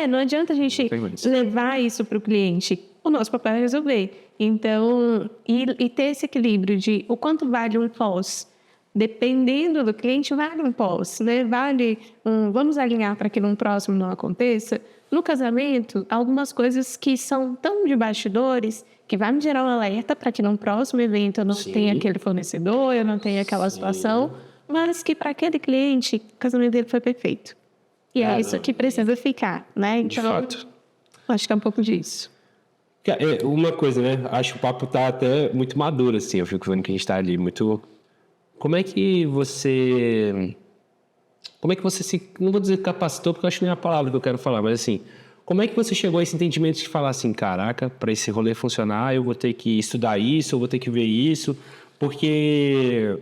Speaker 2: Não adianta a gente levar isso para o cliente o nosso papel é resolver. Então, e ter esse equilíbrio de o quanto vale um pós. Dependendo do cliente, vale um pós, né? Vale vamos alinhar para que no próximo não aconteça. No casamento, algumas coisas que são tão de bastidores que vai me gerar um alerta para que no próximo evento eu não tenha aquele fornecedor, eu não tenha aquela situação, mas que para aquele cliente, o casamento dele foi perfeito. E é isso que precisa ficar, né? Então,
Speaker 1: de fato.
Speaker 2: Acho que é um pouco disso.
Speaker 1: Uma coisa, né? Acho que o papo tá até muito maduro, assim. Eu fico vendo que a gente tá ali muito... Como é que você se... Não vou dizer capacitou, porque eu acho que não é a palavra que eu quero falar, mas assim... Como é que você chegou a esse entendimento de falar assim, caraca, para esse rolê funcionar, eu vou ter que estudar isso, eu vou ter que ver isso, porque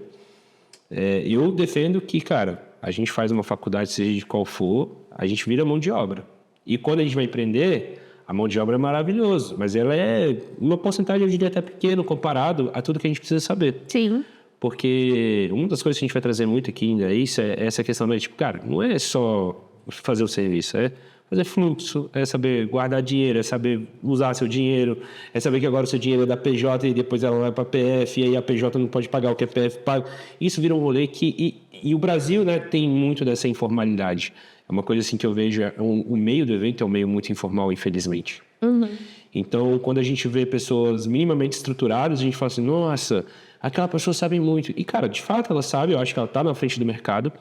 Speaker 1: eu defendo que, cara, a gente faz uma faculdade, seja de qual for, a gente vira mão de obra. E quando a gente vai empreender, a mão de obra é maravilhoso, mas ela é uma porcentagem, eu diria, até pequena comparado a tudo que a gente precisa saber.
Speaker 2: Sim.
Speaker 1: Porque uma das coisas que a gente vai trazer muito aqui ainda é isso, é essa questão de, tipo, cara, não é só fazer o serviço, é fazer fluxo, é saber guardar dinheiro, é saber usar seu dinheiro, é saber que agora o seu dinheiro é da PJ e depois ela vai para a PF, e aí a PJ não pode pagar o que a PF paga. Isso vira um rolê que... E o Brasil, né, tem muito dessa informalidade. É uma coisa assim que eu vejo, o meio do evento é um meio muito informal, infelizmente.
Speaker 2: Uhum.
Speaker 1: Então, quando a gente vê pessoas minimamente estruturadas, a gente fala assim, nossa, aquela pessoa sabe muito. E, cara, de fato ela sabe, eu acho que ela está na frente do mercado,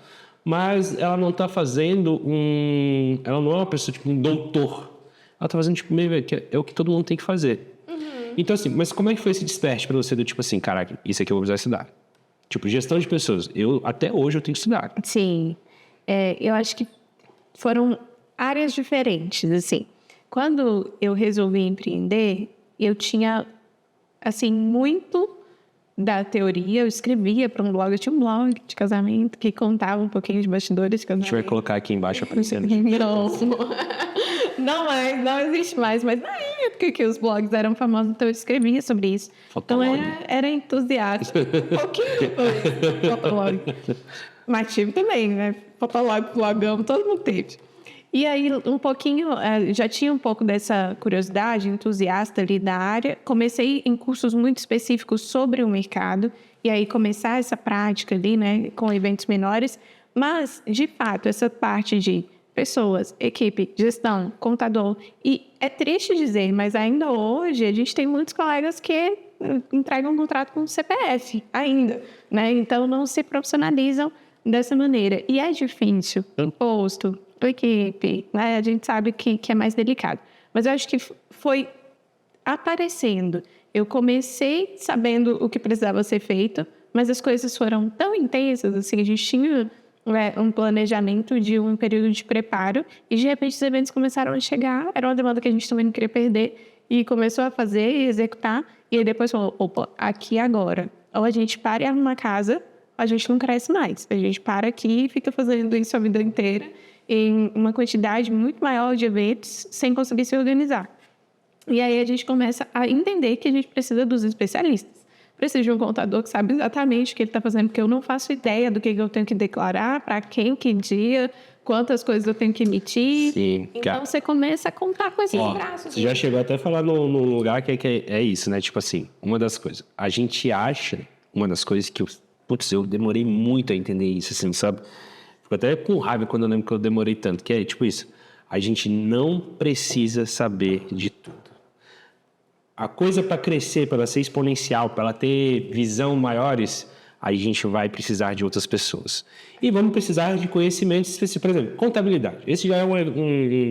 Speaker 1: mas ela não está fazendo ela não é uma pessoa tipo um doutor. Ela está fazendo tipo meio que é o que todo mundo tem que fazer. Uhum. Então assim, mas como é que foi esse desperte para você do tipo assim, caraca, isso aqui eu vou precisar estudar? Tipo, gestão de pessoas. Até hoje eu tenho que estudar.
Speaker 2: Sim. Eu acho que foram áreas diferentes, assim. Quando eu resolvi empreender, eu tinha assim muito da teoria, eu escrevia para um blog, eu tinha um blog de casamento que contava um pouquinho de bastidores de casamento.
Speaker 1: A gente vai colocar aqui embaixo aparecendo.
Speaker 2: Não existe mais, mas na época que os blogs eram famosos, então eu escrevia sobre isso.
Speaker 1: Fotolog.
Speaker 2: Então era entusiasta. Um pouquinho depois, Fotolog. Mas tive também, né? Fotolog, blogão, todo mundo teve. E aí, um pouquinho, já tinha um pouco dessa curiosidade, entusiasta ali da área. Comecei em cursos muito específicos sobre o mercado. E aí, começar essa prática ali, né, com eventos menores. Mas, de fato, essa parte de pessoas, equipe, gestão, contador. E é triste dizer, mas ainda hoje, a gente tem muitos colegas que entregam um contrato com o CPF ainda, né? Então, não se profissionalizam dessa maneira. E é difícil. Imposto, equipe, né? A gente sabe que é mais delicado. Mas eu acho que foi aparecendo. Eu comecei sabendo o que precisava ser feito, mas as coisas foram tão intensas, assim, a gente tinha um planejamento de um período de preparo e, de repente, os eventos começaram a chegar, era uma demanda que a gente também não queria perder e começou a fazer e executar, e aí depois falou, opa, aqui agora. Ou a gente para e arruma casa, a gente não cresce mais. A gente para aqui e fica fazendo isso a vida inteira em uma quantidade muito maior de eventos sem conseguir se organizar. E aí a gente começa a entender que a gente precisa dos especialistas. Precisa de um contador que sabe exatamente o que ele está fazendo, porque eu não faço ideia do que eu tenho que declarar, para quem, que dia, quantas coisas eu tenho que emitir.
Speaker 1: Sim,
Speaker 2: então você começa a contar com esses braços.
Speaker 1: Você já chegou até a falar num lugar que é isso, né? Tipo assim, uma das coisas. A gente acha, uma das coisas que eu demorei muito a entender isso, assim, sabe? Fico até com raiva quando eu lembro que eu demorei tanto, que é tipo isso. A gente não precisa saber de tudo. A coisa para crescer, para ela ser exponencial, para ela ter visão maiores, aí a gente vai precisar de outras pessoas. E vamos precisar de conhecimentos específicos. Por exemplo, contabilidade. Esse já é uma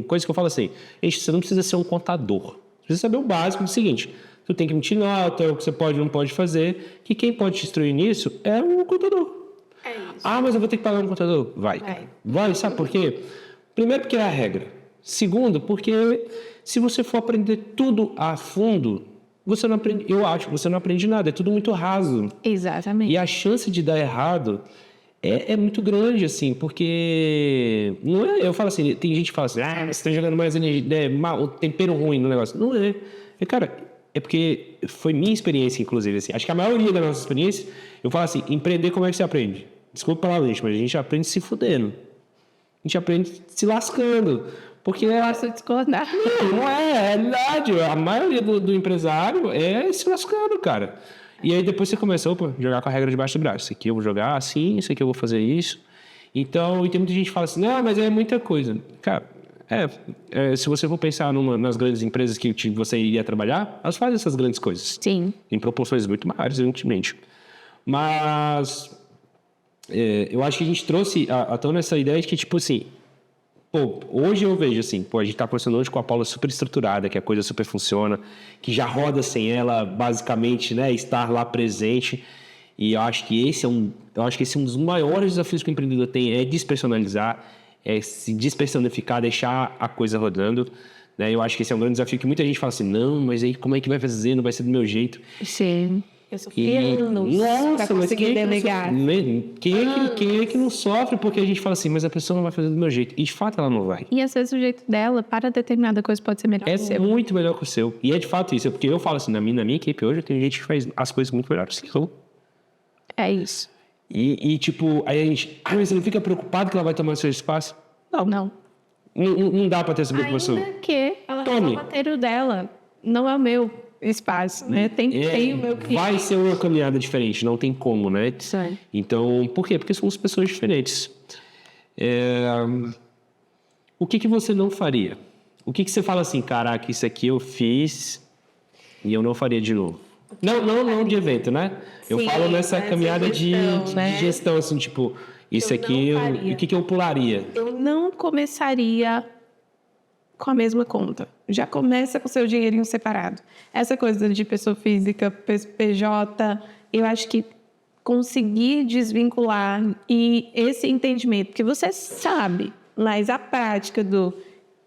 Speaker 1: coisa que eu falo assim. Gente, você não precisa ser um contador. Você precisa saber o básico do seguinte. Tu tem que emitir nota, o que você pode e não pode fazer. Que quem pode te instruir nisso é um contador.
Speaker 2: É isso.
Speaker 1: Ah, mas eu vou ter que pagar um contador. Vai, sabe por quê? Primeiro, porque é a regra. Segundo, porque se você for aprender tudo a fundo, você não aprende, eu acho que você não aprende nada, é tudo muito raso.
Speaker 2: Exatamente.
Speaker 1: E a chance de dar errado é muito grande, assim, porque não é, eu falo assim, tem gente que fala assim, você está jogando mais energia, o tempero ruim no negócio. Não é. Cara, é porque foi minha experiência, inclusive, assim. Acho que a maioria da nossa experiência, eu falo assim, empreender, como é que você aprende? Desculpa a palavra, gente, mas a gente aprende se fudendo. A gente aprende se lascando. Porque
Speaker 2: Posso discordar.
Speaker 1: não é realidade. A maioria do empresário é se lascando, cara. E aí depois você começou a jogar com a regra debaixo do braço. Isso aqui eu vou jogar assim, isso aqui eu vou fazer isso. Então, e tem muita gente que fala assim, não, mas é muita coisa. Cara, se você for pensar nas grandes empresas que você iria trabalhar, elas fazem essas grandes coisas.
Speaker 2: Sim.
Speaker 1: Em proporções muito maiores, evidentemente. Mas eu acho que a gente trouxe à tona essa ideia de que, tipo assim, pô, hoje eu vejo assim, pô, a gente tá conversando hoje com a Paula super estruturada, que a coisa super funciona, que já roda sem ela, basicamente, né, estar lá presente. E eu acho que esse é um dos maiores desafios que o empreendedor tem, é despersonalizar, é se despersonificar, deixar a coisa rodando, né? Eu acho que esse é um grande desafio que muita gente fala assim, não, mas aí como é que vai fazer? Não vai ser do meu jeito.
Speaker 2: Sim. Eu sofri anos pra conseguir delegar.
Speaker 1: Quem é que não sofre? Porque a gente fala assim, mas a pessoa não vai fazer do meu jeito. E de fato ela não vai.
Speaker 2: E às vezes o jeito dela, para determinada coisa, pode ser melhor que o seu.
Speaker 1: É muito melhor que o seu. E é de fato isso. Porque eu falo assim, na minha equipe hoje, tem gente que faz as coisas muito melhores que eu.
Speaker 2: É isso.
Speaker 1: E tipo, aí a gente... mas você não fica preocupado que ela vai tomar seu espaço?
Speaker 2: Não.
Speaker 1: Não dá pra ter essa preocupação.
Speaker 2: Ainda que ela resolva ter o dela. Não é o meu espaço, né? Tem o meu cliente.
Speaker 1: Vai ser uma caminhada diferente, não tem como, né?
Speaker 2: Sim.
Speaker 1: Então, por quê? Porque somos pessoas diferentes. O que você não faria? O que você fala assim, caraca, isso aqui eu fiz e eu não faria de novo? Não de evento, né? Eu falo nessa caminhada
Speaker 2: gestão,
Speaker 1: de gestão, assim, tipo, isso aqui, o que eu pularia?
Speaker 2: Eu não começaria com a mesma conta. Já começa com o seu dinheirinho separado. Essa coisa de pessoa física, PJ, eu acho que conseguir desvincular e esse entendimento, porque você sabe, mas a prática do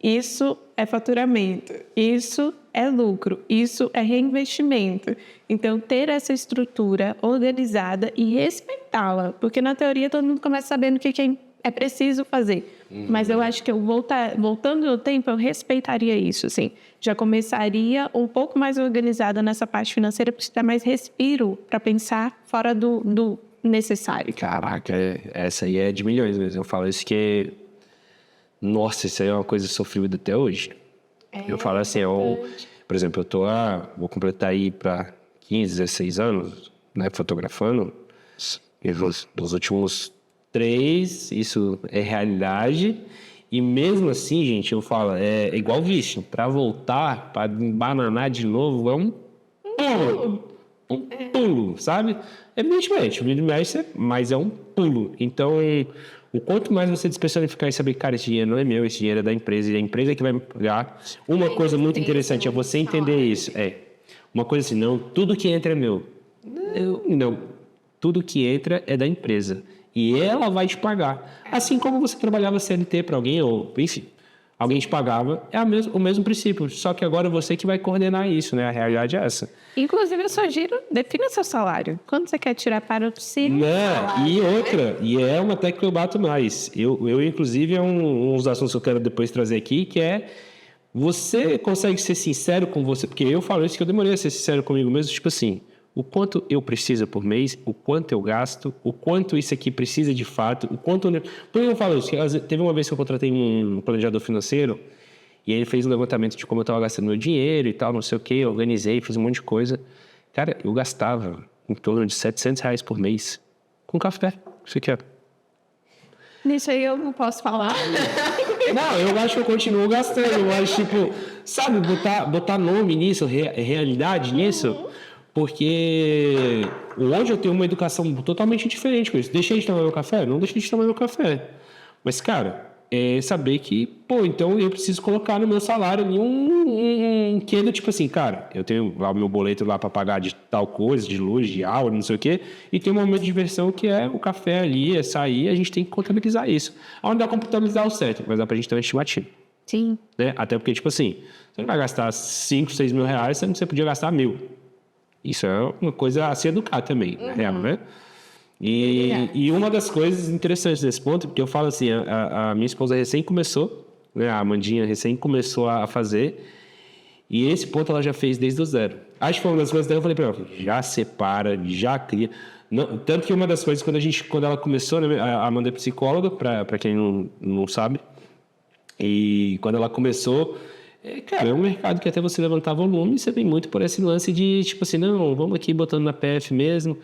Speaker 2: isso é faturamento, isso é lucro, isso é reinvestimento. Então, ter essa estrutura organizada e respeitá-la, porque na teoria todo mundo começa sabendo o que é preciso fazer. Mas eu acho que voltando no tempo, eu respeitaria isso, assim. Já começaria um pouco mais organizada nessa parte financeira, para dar mais respiro para pensar fora do necessário.
Speaker 1: Caraca, essa aí é de milhões mesmo. Eu falo isso que nossa, isso aí é uma coisa sofrida até hoje. Eu falo assim, por exemplo, vou completar aí para 15, 16 anos, né, fotografando. E nos últimos 3, isso é realidade. E mesmo assim, gente, eu falo, é igual vício. Para voltar, para embananar de novo, é um pulo, sabe? Evidentemente, mas é um pulo. Então, o quanto mais você despersonificar e saber, cara, esse dinheiro não é meu, esse dinheiro é da empresa, e a empresa que vai me pagar. Uma coisa muito interessante é você entender isso. Uma coisa assim, não, tudo que entra é meu. Não, tudo que entra é da empresa. E ela vai te pagar. Assim como você trabalhava CLT para alguém, ou enfim, alguém te pagava, é o mesmo princípio. Só que agora você que vai coordenar isso, né? A realidade é essa.
Speaker 2: Inclusive, eu sugiro, defina seu salário. Quanto você quer tirar para o seu salário?
Speaker 1: E outra, e é uma até que eu bato mais. Eu inclusive, é um dos assuntos que eu quero depois trazer aqui, que é você consegue ser sincero com você, porque eu falo isso que eu demorei a ser sincero comigo mesmo, tipo assim, o quanto eu preciso por mês, o quanto eu gasto, o quanto isso aqui precisa de fato, o quanto... Por que eu falo isso? Teve uma vez que eu contratei um planejador financeiro e ele fez um levantamento de como eu estava gastando meu dinheiro e tal, não sei o quê, eu organizei, fiz um monte de coisa. Cara, eu gastava em torno de R$700 por mês com café. Você quer?
Speaker 2: Nisso aí eu não posso falar.
Speaker 1: Não, eu acho que eu continuo gastando, mas tipo, sabe, botar nome nisso, realidade nisso... Porque hoje eu tenho uma educação totalmente diferente com isso. Deixei de tomar meu café? Não deixei de tomar meu café. Mas, cara, é saber que, pô, então eu preciso colocar no meu salário ali um quê do tipo assim, cara, eu tenho lá o meu boleto lá para pagar de tal coisa, de luz, de aula, não sei o quê, e tem um momento de diversão que é o café ali, é sair, a gente tem que contabilizar isso. Onde dá para contabilizar o certo, mas dá pra gente ter uma estimativa.
Speaker 2: Sim.
Speaker 1: Né? Até porque, tipo assim, você não vai gastar 5, 6 mil reais, você podia gastar 1.000. Isso é uma coisa a se educar também, na real, né? E uma das coisas interessantes desse ponto, porque eu falo assim, a minha esposa recém começou, né? A Amandinha recém começou a fazer, e esse ponto ela já fez desde o zero. Acho que foi uma das coisas dela, eu falei para ela, já separa, já cria. Não, tanto que uma das coisas, quando ela começou, né? A Amanda é psicóloga, para quem não sabe, E quando ela começou, cara, é um mercado que até você levantar volume, você vem muito por esse lance de, tipo assim, não, vamos aqui botando na PF mesmo.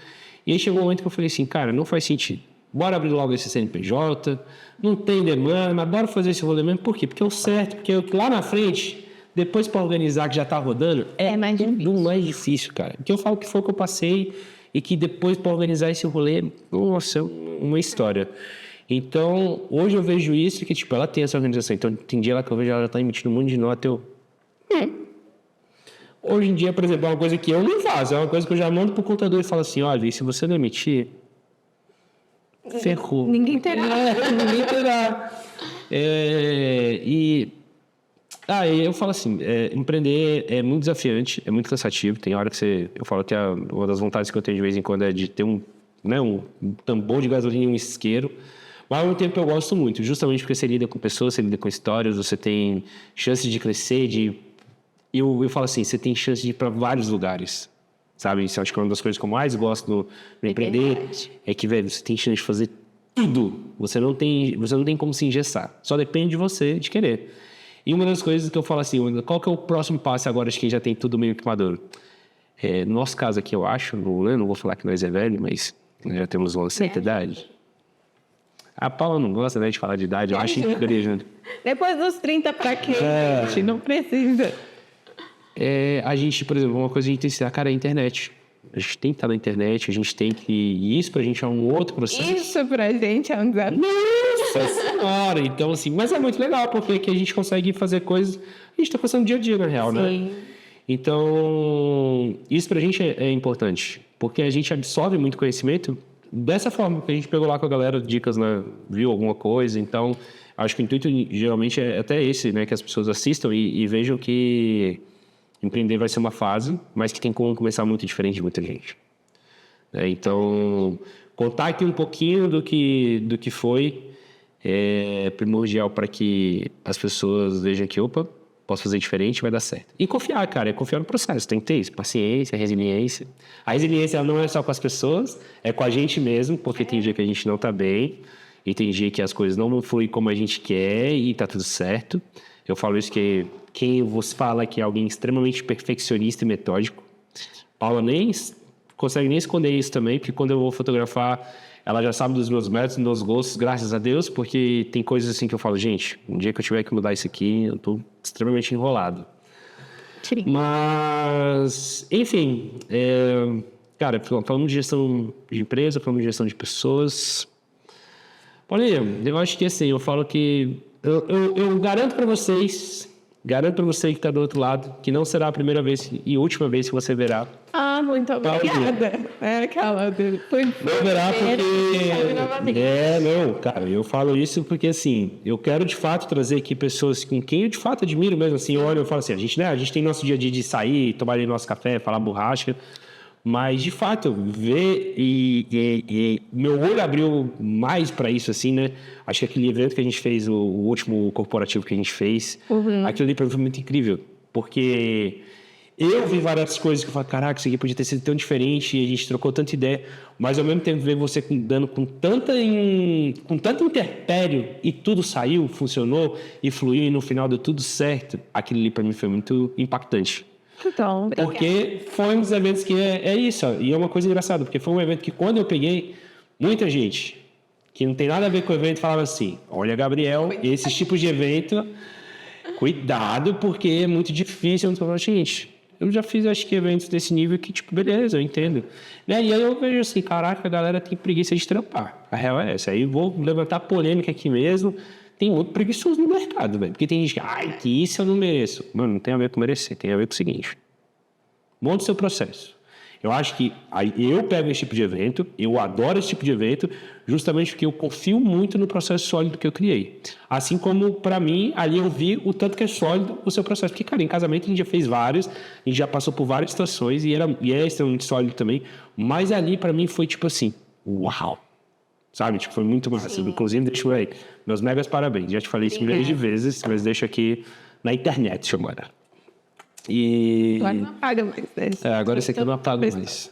Speaker 1: E aí chegou um momento que eu falei assim, cara, não faz sentido. Bora abrir logo esse CNPJ, não tem demanda, mas bora fazer esse rolê mesmo. Por quê? Porque é o certo, porque lá na frente, depois para organizar que já tá rodando, é
Speaker 2: mais difícil.
Speaker 1: mais difícil, cara. Que eu falo que foi o que eu passei e que depois para organizar esse rolê, nossa, é uma história. Então, hoje eu vejo isso, que tipo, ela tem essa organização. Então, tem dia lá que eu vejo ela já tá emitindo um monte de nota, Hoje em dia, por exemplo, é uma coisa que eu não faço, é uma coisa que eu já mando pro contador e falo assim, olha, e se você não emitir, ferrou.
Speaker 2: Ninguém terá.
Speaker 1: Ninguém terá. Eu falo assim, empreender é muito desafiante, é muito cansativo. Tem hora que eu falo que uma das vontades que eu tenho de vez em quando é de ter um tambor de gasolina e um isqueiro. Mas ao mesmo tempo eu gosto muito, justamente porque você lida com pessoas, você lida com histórias, você tem chance de crescer, eu falo assim, você tem chance de ir para vários lugares, sabe? Isso eu acho que é uma das coisas que eu mais gosto no empreender, é que, velho, você tem chance de fazer tudo. Você não tem como se engessar. Só depende de você, de querer. E uma das coisas que eu falo assim, qual que é o próximo passo agora de quem já tem tudo meio que maduro? No nosso caso aqui, eu acho, não vou falar que nós é velho, mas já temos uma certa idade. A Paula não gosta, né, de falar de idade, eu acho incrível.
Speaker 2: Depois dos 30 pra quê? A gente não precisa.
Speaker 1: A gente, por exemplo, uma coisa que a gente tem que ensinar, cara, é a internet. A gente tem que estar na internet, a gente tem que... E isso pra gente é um outro processo.
Speaker 2: Isso pra gente é um desafio.
Speaker 1: Nossa senhora! Então, assim, mas é muito legal, porque aqui a gente consegue fazer coisas... A gente tá passando dia a dia, na real,
Speaker 2: Sim.
Speaker 1: né? Então, isso pra gente é importante, porque a gente absorve muito conhecimento dessa forma, que a gente pegou lá com a galera, dicas, né? Viu alguma coisa, então... Acho que o intuito, geralmente, é até esse, né? Que as pessoas assistam e vejam que... Empreender vai ser uma fase, mas que tem como começar muito diferente de muita gente. Então, contar aqui um pouquinho do que foi é primordial para que as pessoas vejam que, opa, posso fazer diferente, vai dar certo. E confiar, cara, confiar no processo. Tem que ter isso, paciência, resiliência. A resiliência ela não é só com as pessoas, é com a gente mesmo, porque tem dia que a gente não está bem, e tem dia que as coisas não fluem como a gente quer e está tudo certo. Eu falo isso que quem você fala que é alguém extremamente perfeccionista e metódico, Paula nem consegue nem esconder isso também, porque quando eu vou fotografar, ela já sabe dos meus métodos, dos meus gostos, graças a Deus, porque tem coisas assim que eu falo, gente, um dia que eu tiver que mudar isso aqui, eu tô extremamente enrolado.
Speaker 2: Sim.
Speaker 1: Mas, enfim, cara, falando de gestão de empresa, falando de gestão de pessoas, Paulinho, eu acho que assim, eu falo que eu garanto para vocês que está do outro lado, que não será a primeira vez e última vez que você verá.
Speaker 2: Ah, muito obrigada.
Speaker 1: Não verá porque... não, cara, eu falo isso porque, assim, eu quero, de fato, trazer aqui pessoas com quem eu, de fato, admiro mesmo, assim, eu falo assim, a gente tem nosso dia a dia de sair, tomar ali nosso café, falar borracha, mas, de fato, ver e meu olho abriu mais para isso, assim, né? Acho que aquele evento que a gente fez, o último corporativo que a gente fez, aquilo ali para mim foi muito incrível, porque eu vi várias coisas que eu falei, caraca, isso aqui podia ter sido tão diferente, e a gente trocou tanta ideia, mas ao mesmo tempo ver você dando com tanto interpério e tudo saiu, funcionou e fluiu e no final deu tudo certo, aquilo ali para mim foi muito impactante.
Speaker 2: Então,
Speaker 1: porque foi um dos eventos que é isso, ó, e é uma coisa engraçada, porque foi um evento que quando eu peguei, muita gente que não tem nada a ver com o evento falava assim, olha, Gabriel, esses tipos de evento, cuidado, porque é muito difícil. Eu falo, gente, eu já fiz, acho que, eventos desse nível que, tipo, beleza, eu entendo. E aí eu vejo assim, caraca, a galera tem preguiça de trampar. A real é essa. Aí vou levantar polêmica aqui mesmo. Tem muito preguiçoso no mercado, velho. Porque tem gente que, isso eu não mereço. Mano, não tem a ver com merecer, tem a ver com o seguinte. Monta o seu processo. Eu acho que eu pego esse tipo de evento, eu adoro esse tipo de evento, justamente porque eu confio muito no processo sólido que eu criei. Assim como, para mim, ali eu vi o tanto que é sólido o seu processo. Porque, cara, em casamento a gente já fez vários, a gente já passou por várias situações e é extremamente sólido também. Mas ali, para mim, foi tipo assim, uau! Sabe? Tipo, foi muito massa. Sim. Inclusive, deixa eu aí, meus megas parabéns. Já te falei isso milhares de vezes, mas deixo aqui na internet, chamada. E...
Speaker 2: Agora não apaga mais. Né?
Speaker 1: Agora esse aqui eu não apago mais.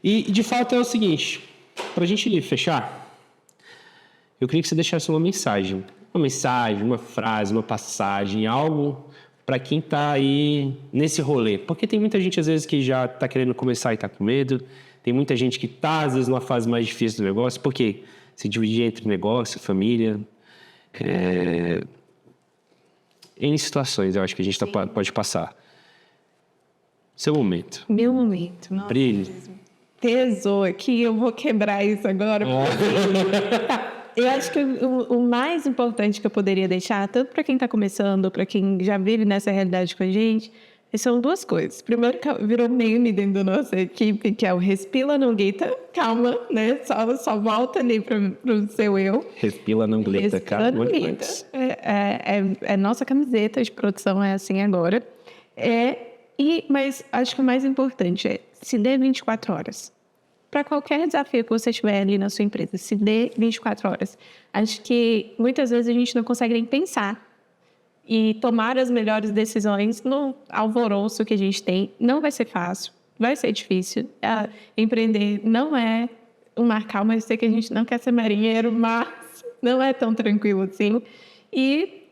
Speaker 1: E, de fato, é o seguinte. Pra gente fechar, eu queria que você deixasse uma mensagem. uma mensagem, uma frase, uma passagem, algo para quem está aí nesse rolê. Porque tem muita gente, às vezes, que já está querendo começar e está com medo. Tem muita gente que está, às vezes, numa fase mais difícil do negócio. Porque se dividir entre negócio, família... Em situações, eu acho que a gente pode passar. Seu momento.
Speaker 2: Meu momento. Nossa,
Speaker 1: Brilhe.
Speaker 2: pesou aqui, eu vou quebrar isso agora. Eu acho que o mais importante que eu poderia deixar, tanto para quem está começando, para quem já vive nessa realidade com a gente, são duas coisas. Primeiro, virou meme dentro da nossa equipe, que é o respira, não grita, calma, né? Só volta ali para o seu eu.
Speaker 1: Respira, não grita, calma.
Speaker 2: Não grita. É nossa camiseta de produção, é assim agora. Mas acho que o mais importante é se dê 24 horas. Para qualquer desafio que você tiver ali na sua empresa, se dê 24 horas. Acho que muitas vezes a gente não consegue nem pensar e tomar as melhores decisões no alvoroço que a gente tem. Não vai ser fácil, vai ser difícil. Empreender não é um mar calmo, eu sei que a gente não quer ser marinheiro, mas não é tão tranquilo assim. E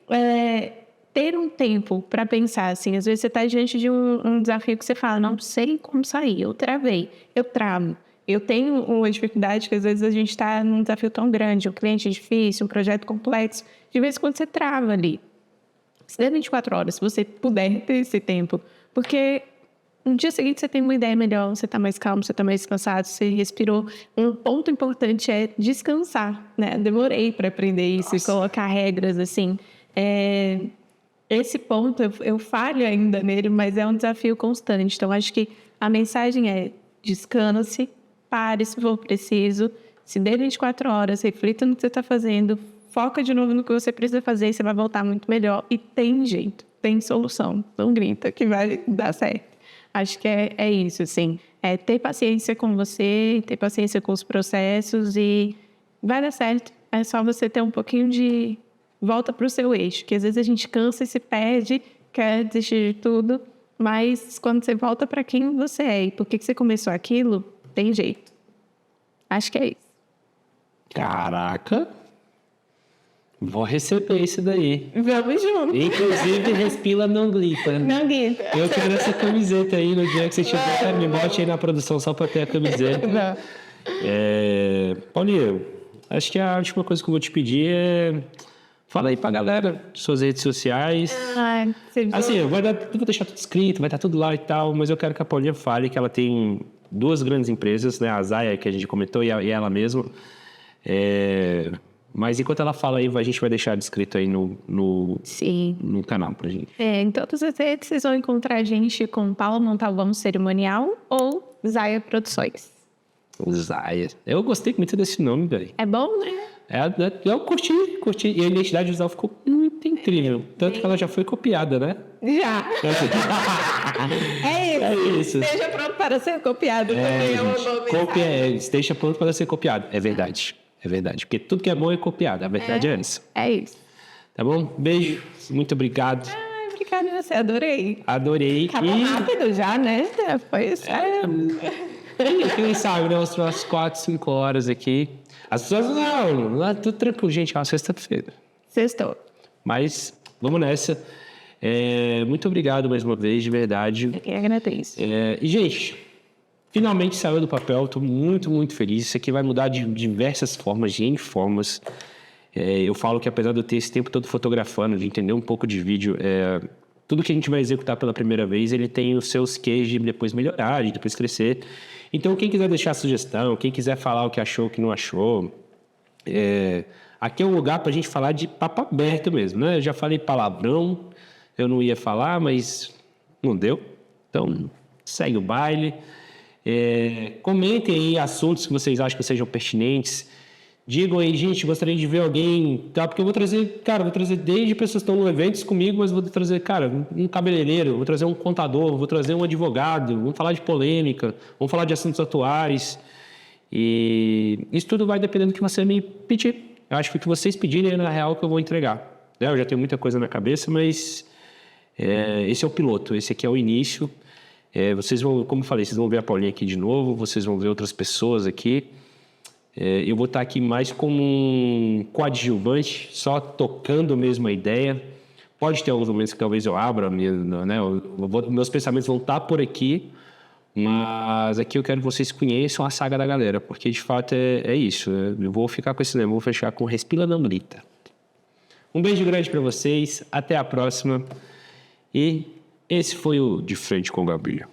Speaker 2: ter um tempo para pensar, assim, às vezes você está diante de um desafio que você fala, não sei como sair, eu travei, eu travo. Eu tenho uma dificuldade que às vezes a gente está num desafio tão grande, um cliente difícil, um projeto complexo, de vez em quando você trava ali. Se der 24 horas, se você puder ter esse tempo, porque no dia seguinte você tem uma ideia melhor, você está mais calmo, você está mais descansado, você respirou. Um ponto importante é descansar, né? Demorei para aprender isso e colocar regras, assim. Esse ponto, eu falho ainda nele, mas é um desafio constante. Então, acho que a mensagem é descanse, pare se for preciso, se dê 24 horas, reflita no que você está fazendo, foca de novo no que você precisa fazer e você vai voltar muito melhor. E tem jeito, tem solução. Não grita que vai dar certo. Acho que é isso, assim. É ter paciência com você, ter paciência com os processos e vai dar certo. É só você ter um pouquinho de volta para o seu eixo, que às vezes a gente cansa e se perde, quer desistir de tudo, mas quando você volta para quem você é e por que você começou aquilo, tem jeito. Acho que é isso.
Speaker 1: Caraca! Vou receber isso daí.
Speaker 2: Vamos junto.
Speaker 1: Inclusive, respira, não grita.
Speaker 2: Não grita.
Speaker 1: Eu quero essa camiseta aí no dia que você tiver. Cara, me bote aí na produção só para ter a camiseta. Paulinho, acho que a última coisa que eu vou te pedir é... Fala aí pra galera, suas redes sociais. Assim, eu vou deixar tudo escrito, vai estar tudo lá e tal, mas eu quero que a Paulinha fale que ela tem 2 grandes empresas, né? A Zaya, que a gente comentou, e ela mesma. Mas enquanto ela fala aí, a gente vai deixar descrito aí no canal pra gente.
Speaker 2: Em todas as redes, vocês vão encontrar a gente com Paulo Montalvão Cerimonial ou Zaya Produções.
Speaker 1: Zaya. Eu gostei muito desse nome, velho.
Speaker 2: É bom, né?
Speaker 1: Eu curti. E a identidade visual ficou muito incrível. Tanto que ela já foi copiada, né?
Speaker 2: Já. É isso. Esteja pronto para ser copiado também.
Speaker 1: Esteja pronto para ser copiado. É verdade. Porque tudo que é bom é copiado. A verdade é essa.
Speaker 2: É isso.
Speaker 1: Tá bom? Beijo. Muito obrigado.
Speaker 2: Obrigada, você. Adorei.
Speaker 1: Acabou
Speaker 2: rápido já, né? Foi isso.
Speaker 1: Quem sabe, né? Umas 4, 5 horas aqui. As pessoas, não, tudo tranquilo, gente, é uma sexta-feira.
Speaker 2: Sextou.
Speaker 1: Mas, vamos nessa. Muito obrigado mais uma vez, de verdade.
Speaker 2: Eu que agradeço.
Speaker 1: E, gente, finalmente saiu do papel, estou muito, muito feliz. Isso aqui vai mudar de diversas formas, de N formas. Eu falo que apesar de eu ter esse tempo todo fotografando, de entender um pouco de vídeo, tudo que a gente vai executar pela primeira vez, ele tem os seus quês de depois melhorar, de depois crescer. Então, quem quiser deixar sugestão, quem quiser falar o que achou, o que não achou, aqui é um lugar para a gente falar de papo aberto mesmo, né? Eu já falei palavrão, eu não ia falar, mas não deu. Então, segue o baile. Comentem aí assuntos que vocês acham que sejam pertinentes. Digam aí, gente, gostaria de ver alguém, tá? Porque eu vou trazer desde pessoas que estão no evento comigo, mas vou trazer, um cabeleireiro, vou trazer um contador, vou trazer um advogado, vamos falar de polêmica, vamos falar de assuntos atuais. E isso tudo vai dependendo do que você me pedir. Eu acho que o que vocês pedirem é na real que eu vou entregar. Eu já tenho muita coisa na cabeça, mas esse é o piloto, esse aqui é o início. Vocês vão, como eu falei, vocês vão ver a Paulinha aqui de novo, vocês vão ver outras pessoas aqui. Eu vou estar aqui mais como um coadjuvante, só tocando mesmo a ideia. Pode ter alguns momentos que talvez eu abra, né? Meus pensamentos vão estar por aqui, mas aqui eu quero que vocês conheçam a saga da galera, porque de fato é isso. Eu vou ficar com esse lema, vou fechar com Respira Nambrita. Um beijo grande para vocês, até a próxima. E esse foi o De Frente com Gabi.